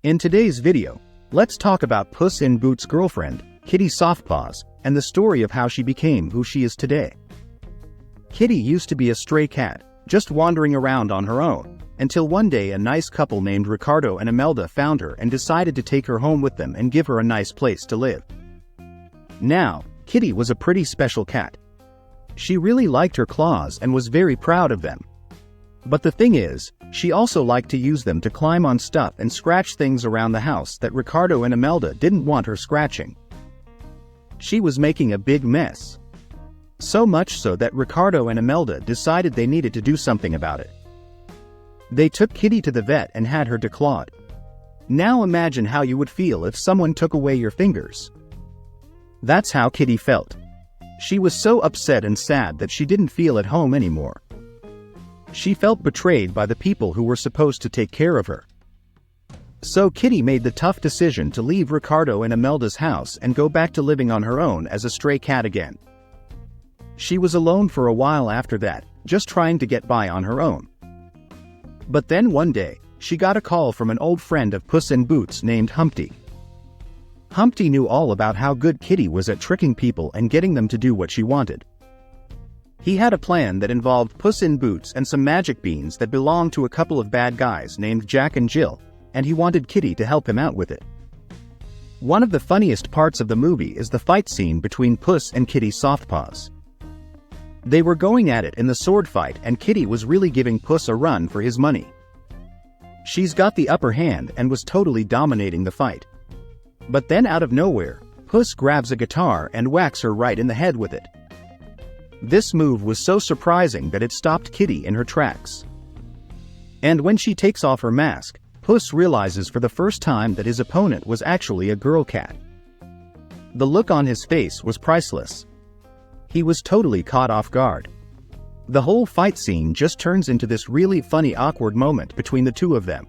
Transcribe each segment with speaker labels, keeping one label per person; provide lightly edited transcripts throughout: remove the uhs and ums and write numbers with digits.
Speaker 1: In today's video, let's talk about Puss in Boots' girlfriend, Kitty Softpaws, and the story of how she became who she is today. Kitty used to be a stray cat, just wandering around on her own, until one day a nice couple named Ricardo and Imelda found her and decided to take her home with them and give her a nice place to live. Now, Kitty was a pretty special cat. She really liked her claws and was very proud of them. But the thing is, she also liked to use them to climb on stuff and scratch things around the house that Ricardo and Imelda didn't want her scratching. She was making a big mess. So much so that Ricardo and Imelda decided they needed to do something about it. They took Kitty to the vet and had her declawed. Now imagine how you would feel if someone took away your fingers. That's how Kitty felt. She was so upset and sad that she didn't feel at home anymore. She felt betrayed by the people who were supposed to take care of her. So Kitty made the tough decision to leave Ricardo and Imelda's house and go back to living on her own as a stray cat again. She was alone for a while after that, just trying to get by on her own. But then one day, she got a call from an old friend of Puss in Boots named Humpty. Humpty knew all about how good Kitty was at tricking people and getting them to do what she wanted. He had a plan that involved Puss in Boots and some magic beans that belonged to a couple of bad guys named Jack and Jill, and he wanted Kitty to help him out with it. One of the funniest parts of the movie is the fight scene between Puss and Kitty Softpaws. They were going at it in the sword fight and Kitty was really giving Puss a run for his money. She's got the upper hand and was totally dominating the fight. But then out of nowhere, Puss grabs a guitar and whacks her right in the head with it. This move was so surprising that it stopped Kitty in her tracks. And when she takes off her mask, Puss realizes for the first time that his opponent was actually a girl cat. The look on his face was priceless. He was totally caught off guard. The whole fight scene just turns into this really funny awkward moment between the two of them.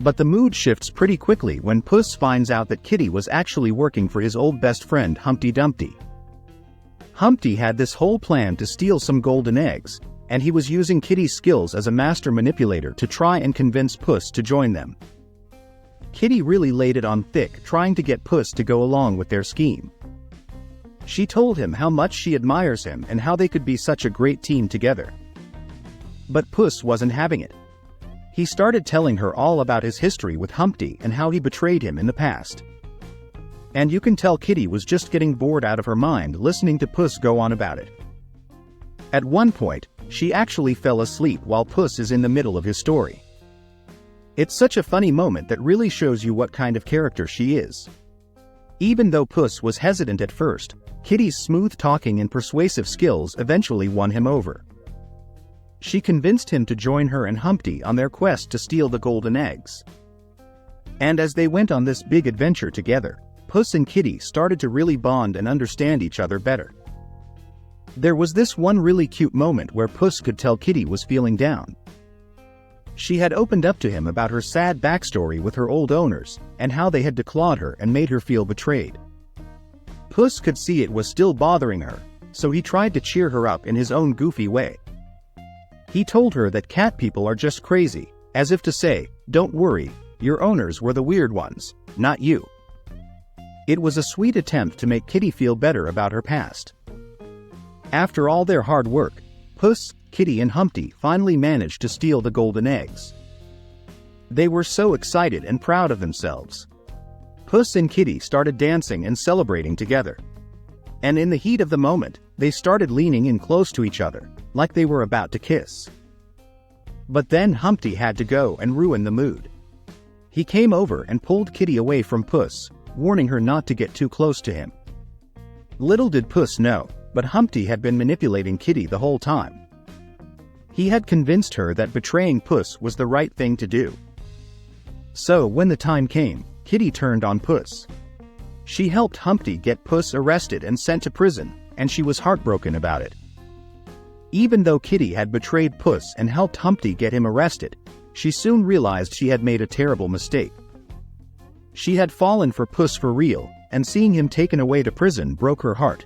Speaker 1: But the mood shifts pretty quickly when Puss finds out that Kitty was actually working for his old best friend Humpty Dumpty. Humpty had this whole plan to steal some golden eggs, and he was using Kitty's skills as a master manipulator to try and convince Puss to join them. Kitty really laid it on thick trying to get Puss to go along with their scheme. She told him how much she admires him and how they could be such a great team together. But Puss wasn't having it. He started telling her all about his history with Humpty and how he betrayed him in the past. And you can tell Kitty was just getting bored out of her mind listening to Puss go on about it. At one point, she actually fell asleep while Puss is in the middle of his story. It's such a funny moment that really shows you what kind of character she is. Even though Puss was hesitant at first, Kitty's smooth talking and persuasive skills eventually won him over. She convinced him to join her and Humpty on their quest to steal the golden eggs. And as they went on this big adventure together, Puss and Kitty started to really bond and understand each other better. There was this one really cute moment where Puss could tell Kitty was feeling down. She had opened up to him about her sad backstory with her old owners and how they had declawed her and made her feel betrayed. Puss could see it was still bothering her, so he tried to cheer her up in his own goofy way. He told her that cat people are just crazy, as if to say, "Don't worry, your owners were the weird ones, not you." It was a sweet attempt to make Kitty feel better about her past. After all their hard work, Puss, Kitty and Humpty finally managed to steal the golden eggs. They were so excited and proud of themselves. Puss and Kitty started dancing and celebrating together. And in the heat of the moment, they started leaning in close to each other, like they were about to kiss. But then Humpty had to go and ruin the mood. He came over and pulled Kitty away from Puss, warning her not to get too close to him. Little did Puss know, but Humpty had been manipulating Kitty the whole time. He had convinced her that betraying Puss was the right thing to do. So when the time came, Kitty turned on Puss. She helped Humpty get Puss arrested and sent to prison, and she was heartbroken about it. Even though Kitty had betrayed Puss and helped Humpty get him arrested, she soon realized she had made a terrible mistake. She had fallen for Puss for real, and seeing him taken away to prison broke her heart.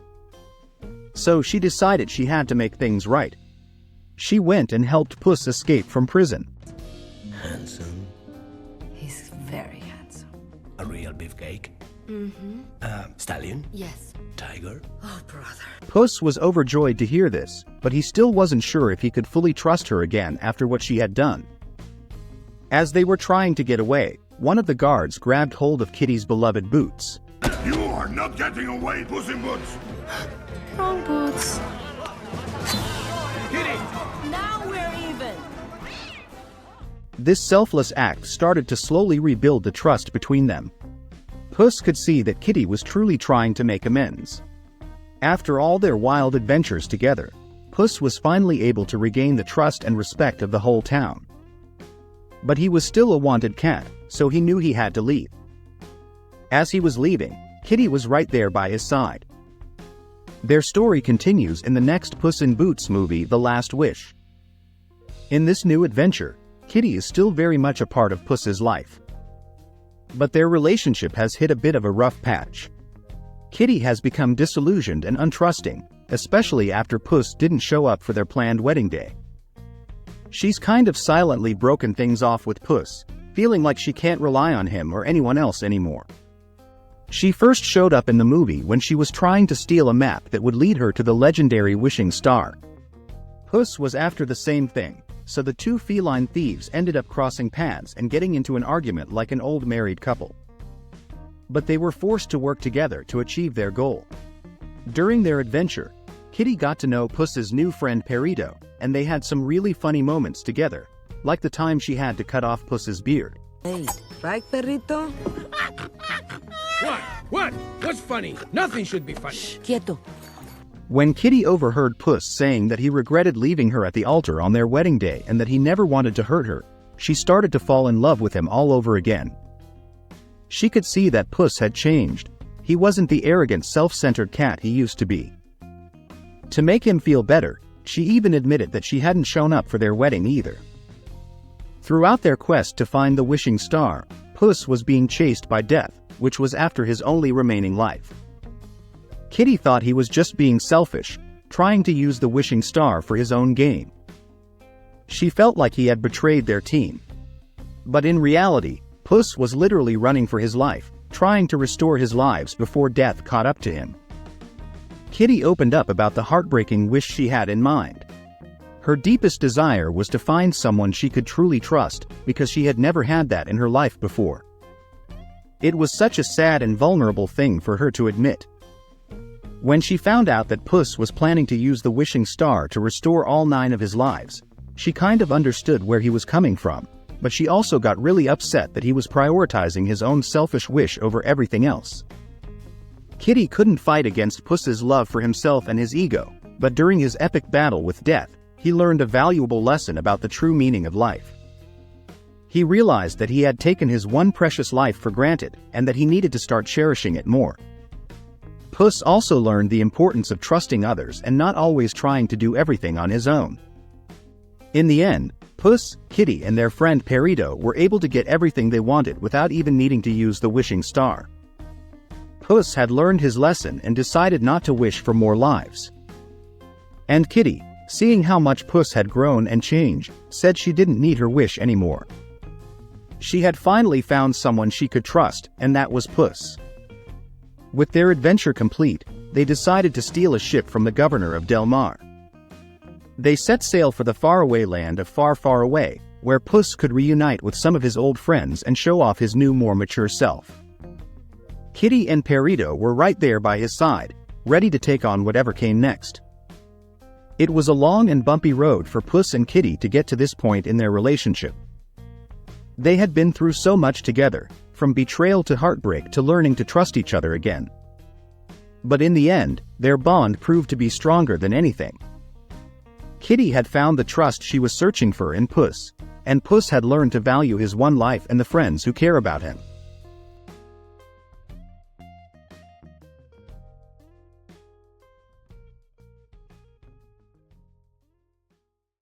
Speaker 1: So she decided she had to make things right. She went and helped Puss escape from prison.
Speaker 2: Handsome. He's He's very handsome.
Speaker 3: A real beefcake?
Speaker 2: Mm-hmm.
Speaker 3: Stallion?
Speaker 2: Yes.
Speaker 3: Tiger?
Speaker 2: Oh, brother.
Speaker 1: Puss was overjoyed to hear this, but he still wasn't sure if he could fully trust her again after what she had done. As they were trying to get away, one of the guards grabbed hold of Kitty's beloved Boots.
Speaker 4: You are not getting away, Puss in Boots!
Speaker 2: Wrong Boots.
Speaker 4: Kitty!
Speaker 2: Now we're even!
Speaker 1: This selfless act started to slowly rebuild the trust between them. Puss could see that Kitty was truly trying to make amends. After all their wild adventures together, Puss was finally able to regain the trust and respect of the whole town. But he was still a wanted cat, so he knew he had to leave. As he was leaving, Kitty was right there by his side. Their story continues in the next Puss in Boots movie, The Last Wish. In this new adventure, Kitty is still very much a part of Puss's life. But their relationship has hit a bit of a rough patch. Kitty has become disillusioned and untrusting, especially after Puss didn't show up for their planned wedding day. She's kind of silently broken things off with Puss, feeling like she can't rely on him or anyone else anymore. She first showed up in the movie when she was trying to steal a map that would lead her to the legendary wishing star. Puss was after the same thing, so the two feline thieves ended up crossing paths and getting into an argument like an old married couple. But they were forced to work together to achieve their goal. During their adventure, Kitty got to know Puss's new friend Perito, and they had some really funny moments together, like the time she had to cut off Puss's beard.
Speaker 2: Hey, right, Perrito?
Speaker 5: What? What's funny? Nothing should be funny.
Speaker 2: Shh, quieto.
Speaker 1: When Kitty overheard Puss saying that he regretted leaving her at the altar on their wedding day and that he never wanted to hurt her, she started to fall in love with him all over again. She could see that Puss had changed. He wasn't the arrogant, self-centered cat he used to be. To make him feel better, she even admitted that she hadn't shown up for their wedding either. Throughout their quest to find the wishing star, Puss was being chased by death, which was after his only remaining life. Kitty thought he was just being selfish, trying to use the wishing star for his own gain. She felt like he had betrayed their team. But in reality, Puss was literally running for his life, trying to restore his lives before death caught up to him. Kitty opened up about the heartbreaking wish she had in mind. Her deepest desire was to find someone she could truly trust, because she had never had that in her life before. It was such a sad and vulnerable thing for her to admit. When she found out that Puss was planning to use the wishing star to restore all 9 of his lives, she kind of understood where he was coming from, but she also got really upset that he was prioritizing his own selfish wish over everything else. Kitty couldn't fight against Puss's love for himself and his ego, but during his epic battle with death, he learned a valuable lesson about the true meaning of life. He realized that he had taken his one precious life for granted, and that he needed to start cherishing it more. Puss also learned the importance of trusting others and not always trying to do everything on his own. In the end, Puss, Kitty, and their friend Perito were able to get everything they wanted without even needing to use the wishing star. Puss had learned his lesson and decided not to wish for more lives. And Kitty, seeing how much Puss had grown and changed, said she didn't need her wish anymore. She had finally found someone she could trust, and that was Puss. With their adventure complete, they decided to steal a ship from the governor of Del Mar. They set sail for the faraway land of Far, Far Away, where Puss could reunite with some of his old friends and show off his new, more mature self. Kitty and Perito were right there by his side, ready to take on whatever came next. It was a long and bumpy road for Puss and Kitty to get to this point in their relationship. They had been through so much together, from betrayal to heartbreak to learning to trust each other again. But in the end, their bond proved to be stronger than anything. Kitty had found the trust she was searching for in Puss, and Puss had learned to value his one life and the friends who care about him.